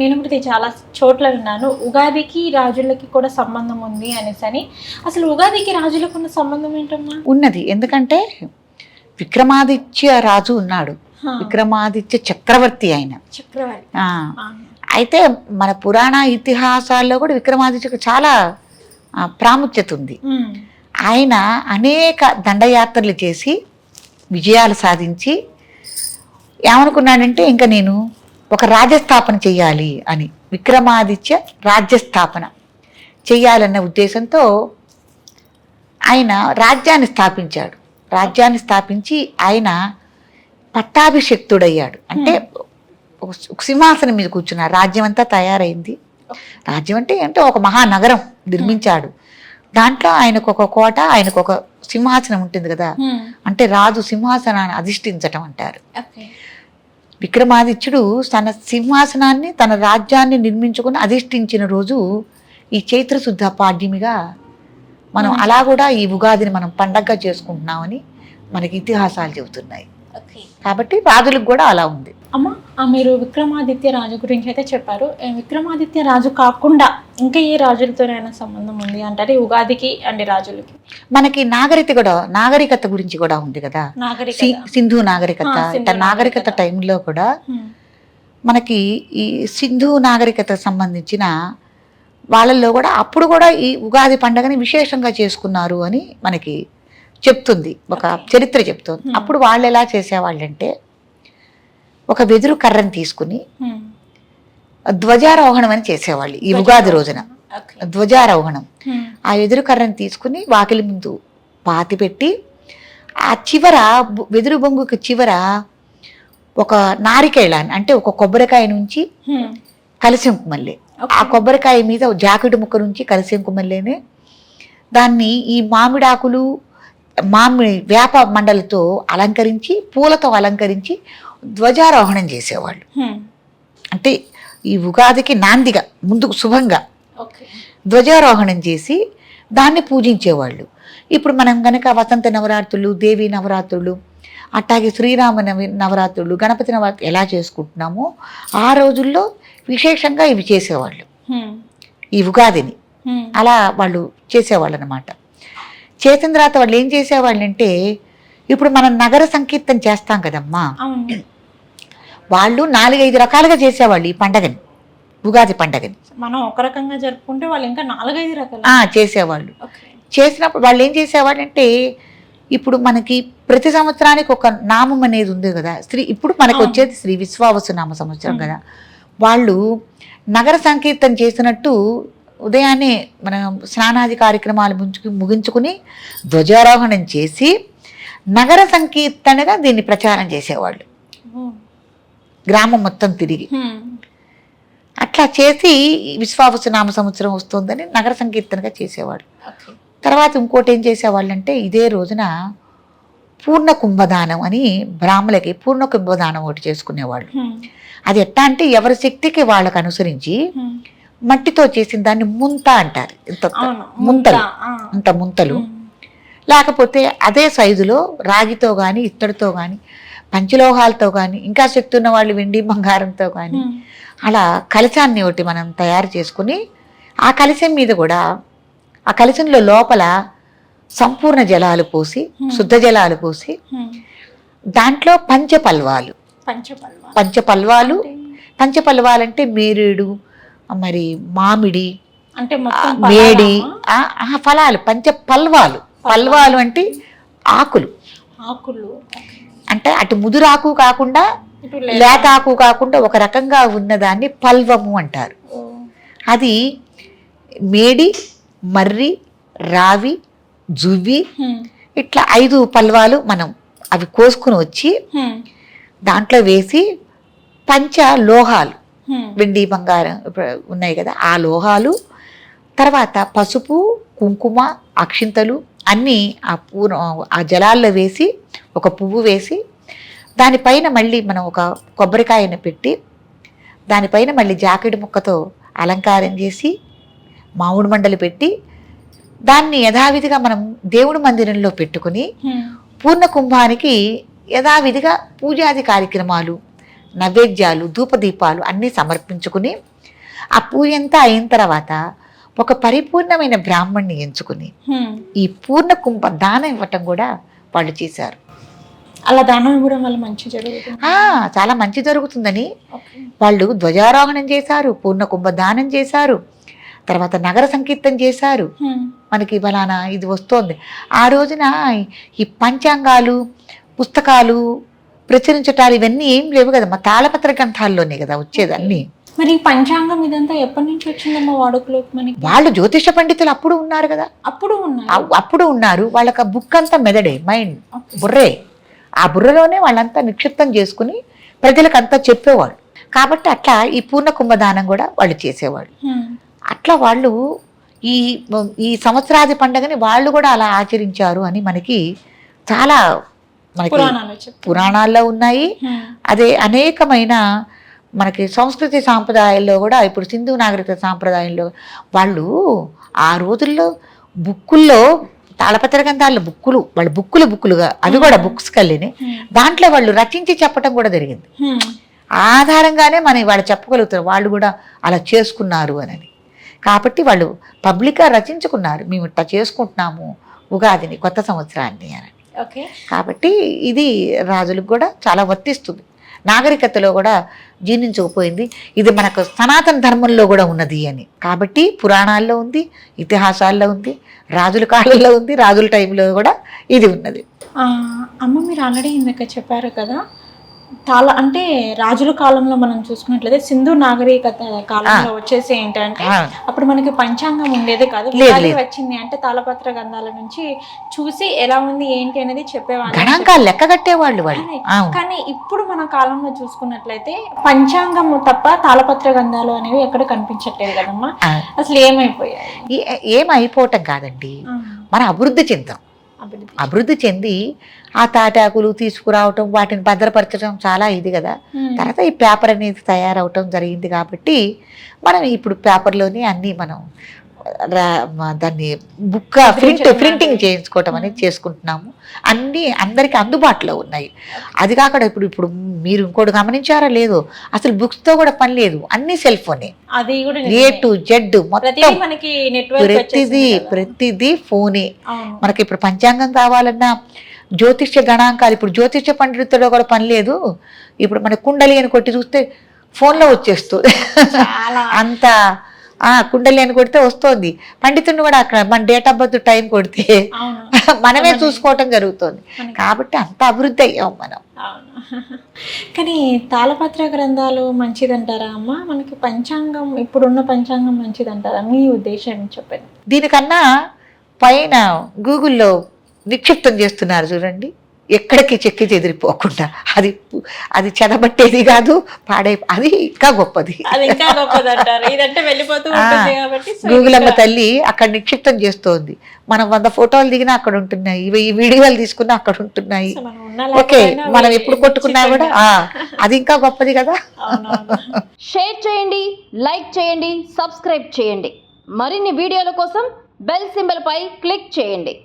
నేను కూడా ఇది చాలా చోట్ల విన్నాను, ఉగాదికి రాజులకి కూడా సంబంధం ఉంది అనేసి. అసలు ఉగాదికి రాజులకు ఉన్న సంబంధం ఏంటమ్మా? ఉన్నది. ఎందుకంటే విక్రమాదిత్య రాజు ఉన్నాడు, విక్రమాదిత్య చక్రవర్తి ఆయన. చక్రవర్తి. అయితే మన పురాణ ఇతిహాసాల్లో కూడా విక్రమాదిత్యకు చాలా ప్రాముఖ్యత ఉంది. ఆయన అనేక దండయాత్రలు చేసి విజయాలు సాధించి ఏమనుకున్నాడంటే ఇంకా నేను ఒక రాజ్యస్థాపన చెయ్యాలి అని, విక్రమాదిత్య రాజ్యస్థాపన చెయ్యాలన్న ఉద్దేశంతో ఆయన రాజ్యాన్ని స్థాపించాడు. రాజ్యాన్ని స్థాపించి ఆయన పట్టాభిషిక్తుడయ్యాడు. అంటే ఒక సింహాసనం మీద కూర్చున్నాడు. రాజ్యం అంతా తయారైంది. రాజ్యం అంటే అంటే ఒక మహానగరం నిర్మించాడు. దాంట్లో ఆయనకు ఒక కోట, ఆయనకు ఒక సింహాసనం ఉంటుంది కదా, అంటే రాజు సింహాసనాన్ని అధిష్ఠించటం అంటారు. విక్రమాదిత్యుడు తన సింహాసనాన్ని, తన రాజ్యాన్ని నిర్మించుకుని అధిష్ఠించిన రోజు ఈ చైత్రశుద్ధ పాడ్యమిగా మనం అలా కూడా ఈ ఉగాదిని మనం పండగగా చేసుకుంటున్నామని మనకి ఇతిహాసాలు చెబుతున్నాయి. కాబట్టి రాజులకు కూడా అలా ఉంది. అమ్మ, మీరు విక్రమాదిత్య రాజు గురించి అయితే చెప్పారు. విక్రమాదిత్య రాజు కాకుండా ఇంకా ఏ రాజులతోనైనా సంబంధం ఉంది అంటారు ఈ ఉగాదికి అండి రాజులకి? మనకి నాగరికత గురించి కూడా ఉంది కదా, సింధు నాగరికత. నాగరికత టైంలో కూడా మనకి ఈ సింధు నాగరికత సంబంధించిన వాళ్ళల్లో కూడా అప్పుడు కూడా ఈ ఉగాది పండుగని విశేషంగా చేసుకున్నారు అని మనకి చెప్తుంది, ఒక చరిత్ర చెప్తుంది. అప్పుడు వాళ్ళు ఎలా చేసేవాళ్ళంటే ఒక వెదురు కర్రని తీసుకుని ధ్వజారోహణం అని చేసేవాళ్ళు ఈ ఉగాది రోజున. ధ్వజారోహణం, ఆ వెదురు కర్రని తీసుకుని వాకిలి ముందు పాతి పెట్టి ఆ చివర వెదురు బొంగుకి చివర ఒక నారికేళాన్ని, అంటే ఒక కొబ్బరికాయ నుంచి కలిసింకుమల్లె, ఆ కొబ్బరికాయ మీద జాకెట్ ముక్క నుంచి కలిసింకుమల్లెనే దాన్ని ఈ మామిడాకులు వేప మండలతో అలంకరించి, పూలతో అలంకరించి ధ్వజారోహణం చేసేవాళ్ళు. అంటే ఈ ఉగాదికి నాందిగా ముందుకు శుభంగా ధ్వజారోహణం చేసి దాన్ని పూజించేవాళ్ళు. ఇప్పుడు మనం కనుక వసంత నవరాత్రులు, దేవీ నవరాత్రులు, అట్లాగే శ్రీరామ నవరాత్రులు, గణపతి నవరాత్రులు ఎలా చేసుకుంటున్నామో ఆ రోజుల్లో విశేషంగా ఇవి చేసేవాళ్ళు, ఈ ఉగాదిని అలా వాళ్ళు చేసేవాళ్ళు అనమాట. చేసిన తర్వాత వాళ్ళు ఏం చేసేవాళ్ళంటే, ఇప్పుడు మనం నగర సంకీర్తన చేస్తాం కదమ్మా, వాళ్ళు 4-5 రకాలుగా చేసేవాళ్ళు ఈ పండగని, ఉగాది పండగని. మనం ఒక రకంగా జరుపుకుంటే వాళ్ళు ఇంకా 4-5 రకాలు చేసేవాళ్ళు. చేసినప్పుడు వాళ్ళు ఏం చేసేవాళ్ళంటే, ఇప్పుడు మనకి ప్రతి సంవత్సరానికి ఒక నామం అనేది ఉంది కదా, ఇప్పుడు మనకు వచ్చేది శ్రీ విశ్వావసు నామ సంవత్సరం కదా, వాళ్ళు నగర సంకీర్తన చేసినట్టు ఉదయాన్నే మనం స్నానాది కార్యక్రమాలు ముగించుకుని ధ్వజారోహణం చేసి నగర సంకీర్తనగా దీన్ని ప్రచారం చేసేవాళ్ళు, గ్రామం మొత్తం తిరిగి. అట్లా చేసి విశ్వావసు నామ సంవత్సరం వస్తుందని నగర సంకీర్తనగా చేసేవాళ్ళు. తర్వాత ఇంకోటి ఏం చేసేవాళ్ళు అంటే, ఇదే రోజున పూర్ణ కుంభదానం అని బ్రాహ్మలకి పూర్ణ కుంభదానం ఒకటి చేసుకునేవాళ్ళు. అది ఎట్లా అంటే ఎవరి శక్తికి వాళ్ళకు అనుసరించి మట్టితో చేసిన దాన్ని ముంత అంటారు. ముంతలు లేకపోతే అదే సైజులో రాగితో కానీ, ఇత్తడితో కానీ, పంచలోహాలతో కానీ, ఇంకా శక్తి ఉన్న వాళ్ళు వెండి బంగారంతో కానీ అలా కలశాన్ని ఒకటి మనం తయారు చేసుకుని, ఆ కలశం మీద కూడా ఆ కలశంలో లోపల సంపూర్ణ జలాలు పోసి, శుద్ధ జలాలు పోసి, దాంట్లో పంచపల్వాలు అంటే మేరేడు, మరి మామిడి, అంటే మేడి, ఫలాలు, పల్వాలు అంటే ఆకులు. అంటే అటు ముదురాకు కాకుండా లేత ఆకు కాకుండా ఒక రకంగా ఉన్నదాన్ని పల్వము అంటారు. అది మేడి, మర్రి, రావి, జువ్వి, ఇట్లా 5 పల్వాలు మనం అవి కోసుకుని వచ్చి దాంట్లో వేసి పంచ లోహాలు, వెండి బంగారం ఉన్నాయి కదా, ఆ లోహాలు, తర్వాత పసుపు, కుంకుమ, అక్షింతలు అన్నీ ఆ జలాల్లో వేసి ఒక పువ్వు వేసి దానిపైన మళ్ళీ మనం ఒక కొబ్బరికాయను పెట్టి దానిపైన మళ్ళీ జాకెట్ ముక్కతో అలంకారం చేసి మామిడి మండలు పెట్టి దాన్ని యథావిధిగా మనం దేవుడి మందిరంలో పెట్టుకుని పూర్ణ కుంభానికి యథావిధిగా పూజాది కార్యక్రమాలు, నైవేద్యాలు, ధూపదీపాలు అన్నీ సమర్పించుకుని ఆ పూజ అంతా అయిన తర్వాత ఒక పరిపూర్ణమైన బ్రాహ్మణ్ణి ఎంచుకుని ఈ పూర్ణ కుంభ దానం ఇవ్వటం కూడా వాళ్ళు చేశారు. అలా దానం ఇవ్వడం వల్ల మంచి జరుగుతుంది. చాలా మంచి జరుగుతుందని వాళ్ళు ధ్వజారోహణం చేశారు, పూర్ణ కుంభ దానం చేశారు, తర్వాత నగర సంకీర్తన చేశారు. మనకి బలానా ఇది వస్తోంది. ఆ రోజున ఈ పంచాంగాలు పుస్తకాలు ప్రచురించటాలు ఇవన్నీ ఏం లేవు కదా, మా తాళపత్ర గ్రంథాల్లోనే కదా వచ్చేది అన్నీ. మరి పంచాంగం ఇదంతా ఎప్పటి నుంచి వచ్చిందమ్మా వాడుకలోకి మనకి? వాళ్ళు జ్యోతిష పండితులు అప్పుడు ఉన్నారు కదా, అప్పుడు ఉన్నారు. వాళ్ళకి ఆ బుక్ అంతా మెదడే, మైండ్, బుర్రే. ఆ బుర్రలోనే వాళ్ళంతా నిక్షిప్తం చేసుకుని ప్రజలకంతా చెప్పేవాళ్ళు. కాబట్టి అట్లా ఈ పూర్ణ కుంభదానం కూడా వాళ్ళు చేసేవాళ్ళు. అట్లా వాళ్ళు ఈ సంవత్సరాది పండుగని వాళ్ళు కూడా అలా ఆచరించారు అని మనకి చాలా పురాణాల్లో ఉన్నాయి. అదే అనేకమైన మనకి సంస్కృతి సాంప్రదాయాల్లో కూడా, ఇప్పుడు సింధు నాగరికత సాంప్రదాయంలో వాళ్ళు ఆ రోజుల్లో బుక్కుల్లో తాళపత్ర గ్రంథాల్లో వాళ్ళు బుక్కులుగా అవి కూడా బుక్స్ కల్లిని దాంట్లో వాళ్ళు రచించి చెప్పడం కూడా జరిగింది. ఆధారంగానే వాళ్ళు చెప్పగలుగుతారు వాళ్ళు కూడా అలా చేసుకున్నారు అని. కాబట్టి వాళ్ళు పబ్లిక్గా రచించుకున్నారు, మేము ఇట్లా చేసుకుంటున్నాము ఉగాదిని, కొత్త సంవత్సరాన్ని అని. కాబట్టి ఇది రాజులకు కూడా చాలా వర్తిస్తుంది, నాగరికతలో కూడా జీర్ణించకపోయింది. ఇది మనకు సనాతన ధర్మంలో కూడా ఉన్నది అని. కాబట్టి పురాణాల్లో ఉంది, ఇతిహాసాల్లో ఉంది, రాజుల కాలంలో ఉంది, రాజుల టైంలో కూడా ఇది ఉన్నది. అమ్మ మీరు ఆల్రెడీ ఇందాక చెప్పారు కదా, అంటే రాజుల కాలంలో మనం చూసుకున్నట్లయితే సింధు నాగరికత కాలంలో వచ్చేసి ఏంటంటే అప్పుడు మనకి పంచాంగం ఉండేది కాదు, వచ్చింది అంటే తాళపత్ర గ్రంథాల నుంచి చూసి ఎలా ఉంది ఏంటి అనేది చెప్పేవాళ్ళు, లెక్క కట్టేవాళ్ళు. కానీ ఇప్పుడు మన కాలంలో చూసుకున్నట్లయితే పంచాంగం తప్ప తాళపత్ర గ్రంథాలు అనేవి ఎక్కడ కనిపించట్లేదు కదమ్మా. అసలు ఏమైపోవటం కాదండి, మన అభివృద్ధి చెంది ఆ తాటాకులు తీసుకురావటం, వాటిని భద్రపరచడం చాలా ఇది కదా. తర్వాత ఈ పేపర్ అనేది తయారవటం జరిగింది కాబట్టి మనం ఇప్పుడు పేపర్లోనే అన్నీ మనం దాన్ని ప్రింటింగ్ చేయించుకోవటం అనేది చేసుకుంటున్నాము. అన్నీ అందరికీ అందుబాటులో ఉన్నాయి. అది కాకుండా ఇప్పుడు మీరు ఇంకోటి గమనించారా లేదో, అసలు బుక్స్తో కూడా పని లేదు, అన్ని సెల్ ఫోనే, A to Z మొత్తం ప్రతిదీ ఫోనే. మనకి ఇప్పుడు పంచాంగం కావాలన్నా జ్యోతిష్య గణాంకాలు, ఇప్పుడు జ్యోతిష్య పండితుల్లో కూడా పని లేదు. ఇప్పుడు మన కుండలి అని కొట్టి చూస్తే ఫోన్లో వచ్చేస్తుంది అంత. కుండలి అని కొడితే వస్తుంది, పండితుడిని కూడా అక్కడ మన డేట్ ఆఫ్ బర్త్ టైం కొడితే మనమే చూసుకోవటం జరుగుతుంది. కాబట్టి అంత అభివృద్ధి అయ్యాం మనం. కానీ తాళపత్ర గ్రంథాలు మంచిదంటారా అమ్మ? మనకి పంచాంగం, ఇప్పుడున్న పంచాంగం మంచిదంటారా? మీ ఉద్దేశం చెప్పండి. దీనికన్నా పైన గూగుల్లో నిక్షిప్తం చేస్తున్నారు చూడండి, ఎక్కడికి చెక్కి చెదిరిపోకుండా. అది చెదబట్టేది కాదు, అది ఇంకా గొప్పది. గూగుల్ అమ్మ తల్లి అక్కడ నిక్షిప్తం చేస్తోంది. మనం 100 ఫోటోలు దిగినా అక్కడ ఉంటున్నాయి, ఈ వీడియోలు తీసుకున్నా అక్కడ ఉంటున్నాయి. ఓకే, మనం ఎప్పుడు కొట్టుకున్నా కూడా అది ఇంకా గొప్పది కదా. షేర్ చేయండి, లైక్ చేయండి, సబ్స్క్రైబ్ చేయండి. మరిన్ని వీడియోల కోసం బెల్ సింబల్ పై క్లిక్ చేయండి.